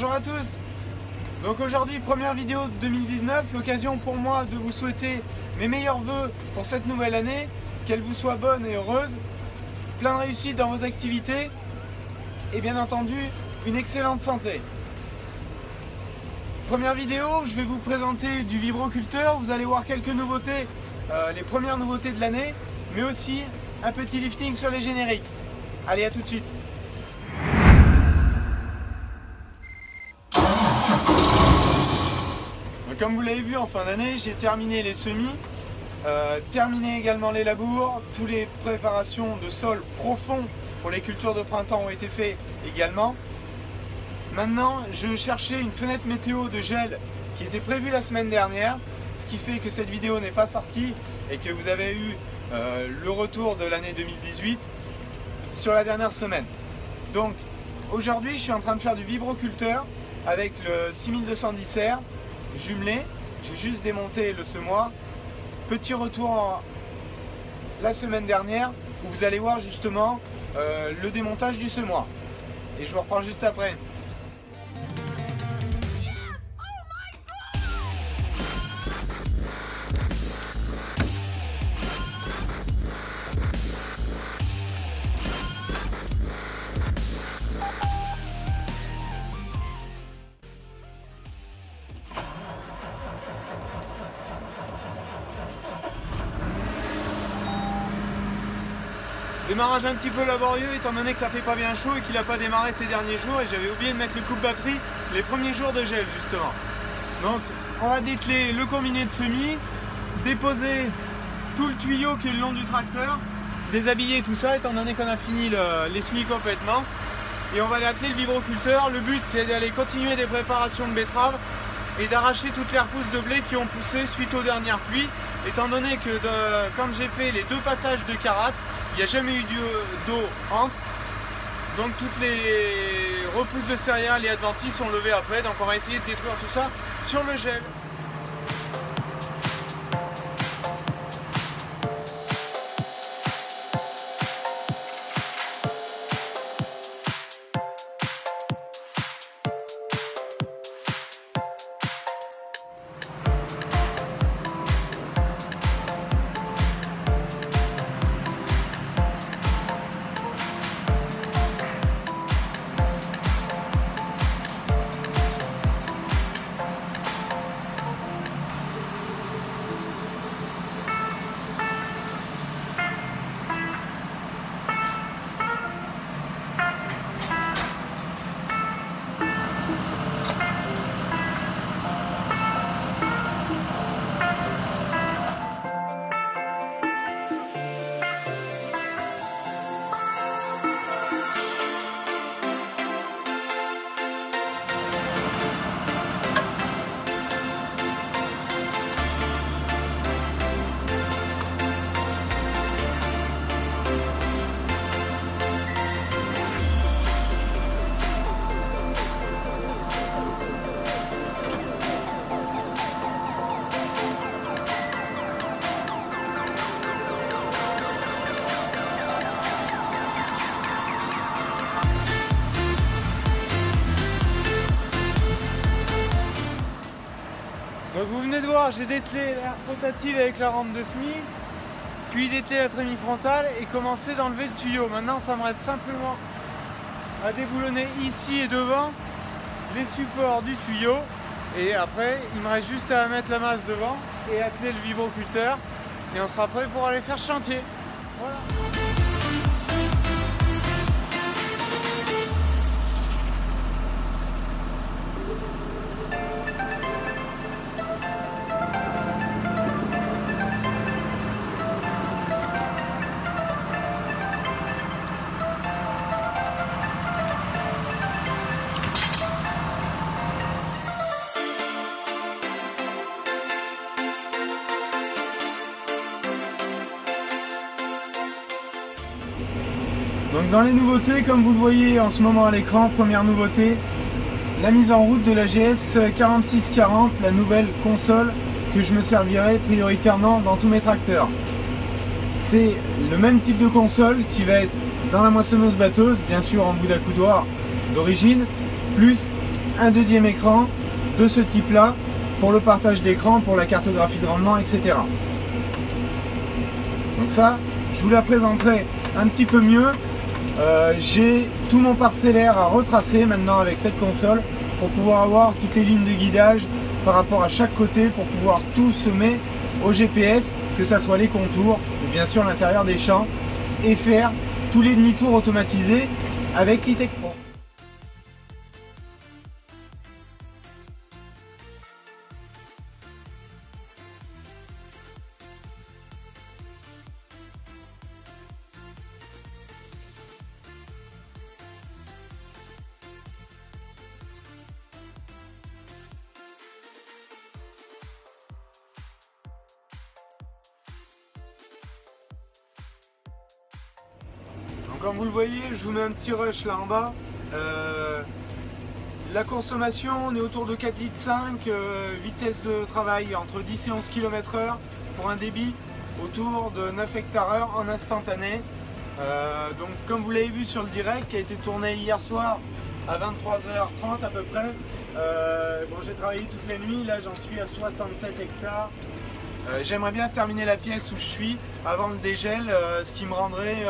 Bonjour à tous. Donc aujourd'hui, première vidéo de 2019, l'occasion pour moi de vous souhaiter mes meilleurs vœux pour cette nouvelle année, qu'elle vous soit bonne et heureuse, plein de réussite dans vos activités et bien entendu une excellente santé. Première vidéo, je vais vous présenter du vibroculteur, vous allez voir quelques nouveautés, les premières nouveautés de l'année, mais aussi un petit lifting sur les génériques. Allez, à tout de suite. Comme vous l'avez vu en fin d'année, j'ai terminé les semis, terminé également les labours, toutes les préparations de sol profond pour les cultures de printemps ont été faites également. Maintenant, je cherchais une fenêtre météo de gel qui était prévue la semaine dernière, ce qui fait que cette vidéo n'est pas sortie et que vous avez eu le retour de l'année 2018 sur la dernière semaine. Donc aujourd'hui, je suis en train de faire du vibroculteur avec le 6210R jumelé. J'ai juste démonté le semoir. Petit retour la semaine dernière où vous allez voir justement le démontage du semoir. Et je vous reprends juste après. Démarrage un petit peu laborieux étant donné que ça fait pas bien chaud et qu'il n'a pas démarré ces derniers jours et j'avais oublié de mettre le coupe-batterie les premiers jours de gel justement. Donc on va dételer le combiné de semis, déposer tout le tuyau qui est le long du tracteur, déshabiller tout ça étant donné qu'on a fini les semis complètement et on va aller atteler le vibroculteur. Le but c'est d'aller continuer des préparations de betteraves et d'arracher toutes les repousses de blé qui ont poussé suite aux dernières pluies étant donné que quand j'ai fait les 2 passages de caratte, il n'y a jamais eu d'eau entre, donc toutes les repousses de céréales et adventices sont levées après, donc on va essayer de détruire tout ça sur le gel. Donc vous venez de voir, j'ai dételé la rotative avec la rampe de semis, puis dételé la trémie frontale et commencé d'enlever le tuyau. Maintenant ça me reste simplement à déboulonner ici et devant les supports du tuyau et après il me reste juste à mettre la masse devant et atteler le vibroculteur et on sera prêt pour aller faire chantier. Voilà. Donc dans les nouveautés, comme vous le voyez en ce moment à l'écran, première nouveauté, la mise en route de la GS 4640, la nouvelle console que je me servirai prioritairement dans tous mes tracteurs. C'est le même type de console qui va être dans la moissonneuse batteuse, bien sûr en bout d'accoudoir d'origine, plus un deuxième écran de ce type là pour le partage d'écran, pour la cartographie de rendement, etc. Donc ça, je vous la présenterai un petit peu mieux. J'ai tout mon parcellaire à retracer maintenant avec cette console pour pouvoir avoir toutes les lignes de guidage par rapport à chaque côté, pour pouvoir tout semer au GPS, que ça soit les contours ou bien sûr l'intérieur des champs, et faire tous les demi-tours automatisés avec l'e-Tech Pro. Comme vous le voyez, je vous mets un petit rush là en bas. La consommation, on est autour de 4,5 litres, vitesse de travail entre 10 et 11 km/h pour un débit autour de 9 hectares/heure en instantané. Donc comme vous l'avez vu sur le direct qui a été tourné hier soir à 23h30 à peu près. Bon, j'ai travaillé toutes les nuits, là j'en suis à 67 hectares. J'aimerais bien terminer la pièce où je suis avant le dégel, ce qui me rendrait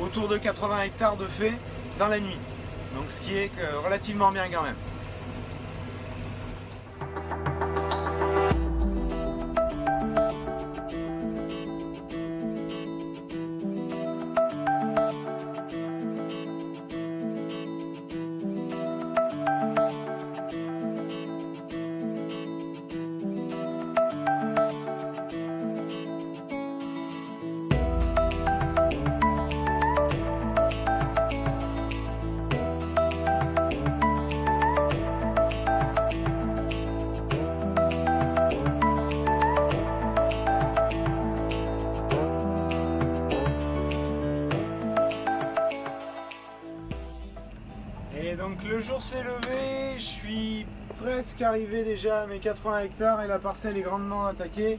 autour de 80 hectares de fait dans la nuit. Donc ce qui est relativement bien quand même. Et donc le jour s'est levé, je suis presque arrivé déjà à mes 80 hectares et la parcelle est grandement attaquée.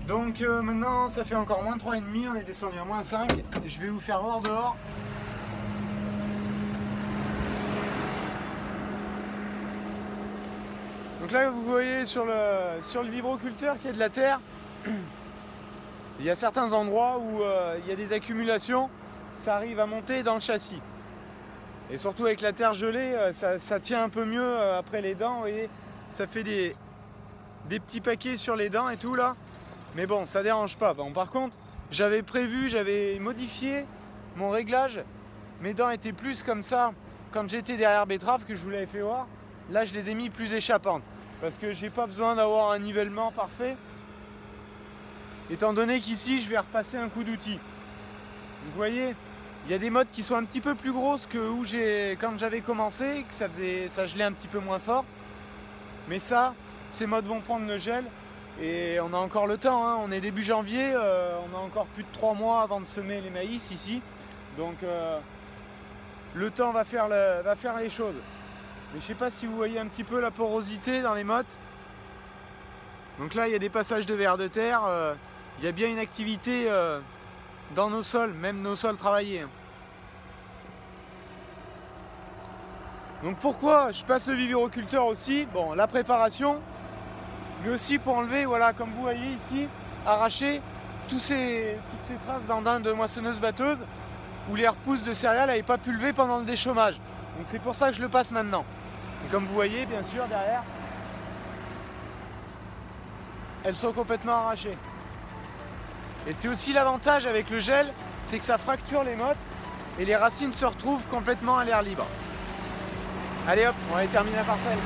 Donc maintenant ça fait encore moins 3,5, on est descendu à moins 5. Je vais vous faire voir dehors. Donc là vous voyez sur le vibroculteur qu'il y a de la terre. Il y a certains endroits où il y a des accumulations, ça arrive à monter dans le châssis. Et surtout avec la terre gelée, ça tient un peu mieux après les dents, vous voyez, ça fait des petits paquets sur les dents et tout là. Mais bon, ça dérange pas. Bon, par contre, j'avais modifié mon réglage. Mes dents étaient plus comme ça quand j'étais derrière betterave, que je vous l'avais fait voir. Là, je les ai mis plus échappantes parce que j'ai pas besoin d'avoir un nivellement parfait. Étant donné qu'ici, je vais repasser un coup d'outil. Vous voyez, il y a des mottes qui sont un petit peu plus grosses que quand j'avais commencé, que ça gelait un petit peu moins fort. Mais ça, ces mottes vont prendre le gel et on a encore le temps, hein. On est début janvier, on a encore plus de 3 mois avant de semer les maïs ici. Donc le temps va faire les choses. Mais je ne sais pas si vous voyez un petit peu la porosité dans les mottes. Donc là, il y a des passages de vers de terre. Il y a bien une activité dans nos sols, même nos sols travaillés. Donc pourquoi je passe le vibroculteur aussi? Bon, la préparation, mais aussi pour enlever, voilà, comme vous voyez ici, arracher toutes ces traces d'andins de moissonneuse-batteuse où les repousses de céréales n'avaient pas pu lever pendant le déchômage. Donc c'est pour ça que je le passe maintenant. Et comme vous voyez, bien sûr, derrière, elles sont complètement arrachées. Et c'est aussi l'avantage avec le gel, c'est que ça fracture les mottes et les racines se retrouvent complètement à l'air libre. Allez hop, on va terminer la parcelle.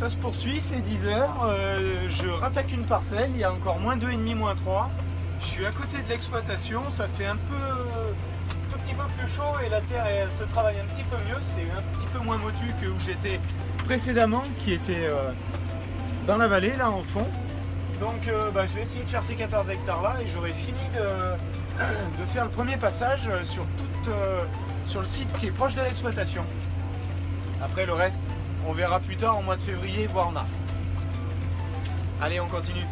ça se poursuit, c'est 10 heures, je rattaque une parcelle, il y a encore moins 2,5, moins 3. Je suis à côté de l'exploitation, ça fait un tout petit peu plus chaud et la terre elle se travaille un petit peu mieux, c'est un petit peu moins motu que où j'étais précédemment, qui était dans la vallée, là en fond. Donc je vais essayer de faire ces 14 hectares là et j'aurai fini de faire le premier passage sur le site qui est proche de l'exploitation. Après le reste, on verra plus tard au mois de février, voire mars. Allez, on continue.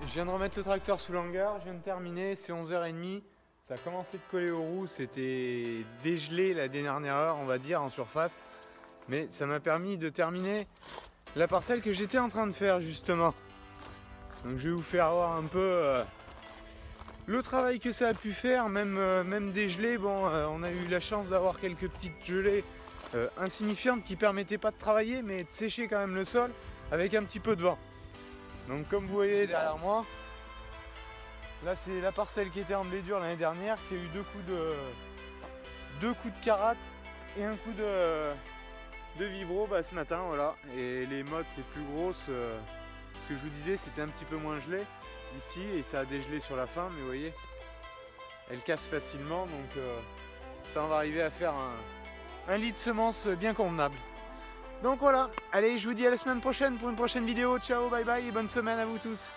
Je viens de remettre le tracteur sous l'hangar, je viens de terminer, c'est 11h30. Ça a commencé de coller aux roues, c'était dégelé la dernière heure, on va dire, en surface. Mais ça m'a permis de terminer la parcelle que j'étais en train de faire, justement. Donc je vais vous faire voir un peu le travail que ça a pu faire, même dégelé. Bon, on a eu la chance d'avoir quelques petites gelées insignifiantes qui permettaient pas de travailler, mais de sécher quand même le sol avec un petit peu de vent. Donc comme vous voyez derrière moi, là c'est la parcelle qui était en blé dur l'année dernière, qui a eu deux coups de carate et un coup de vibro ce matin, voilà. Et les mottes les plus grosses, ce que je vous disais, c'était un petit peu moins gelé ici et ça a dégelé sur la fin, mais vous voyez, elles cassent facilement, donc ça on va arriver à faire un lit de semences bien convenable. Donc voilà, allez, je vous dis à la semaine prochaine pour une prochaine vidéo. Ciao, bye bye et bonne semaine à vous tous.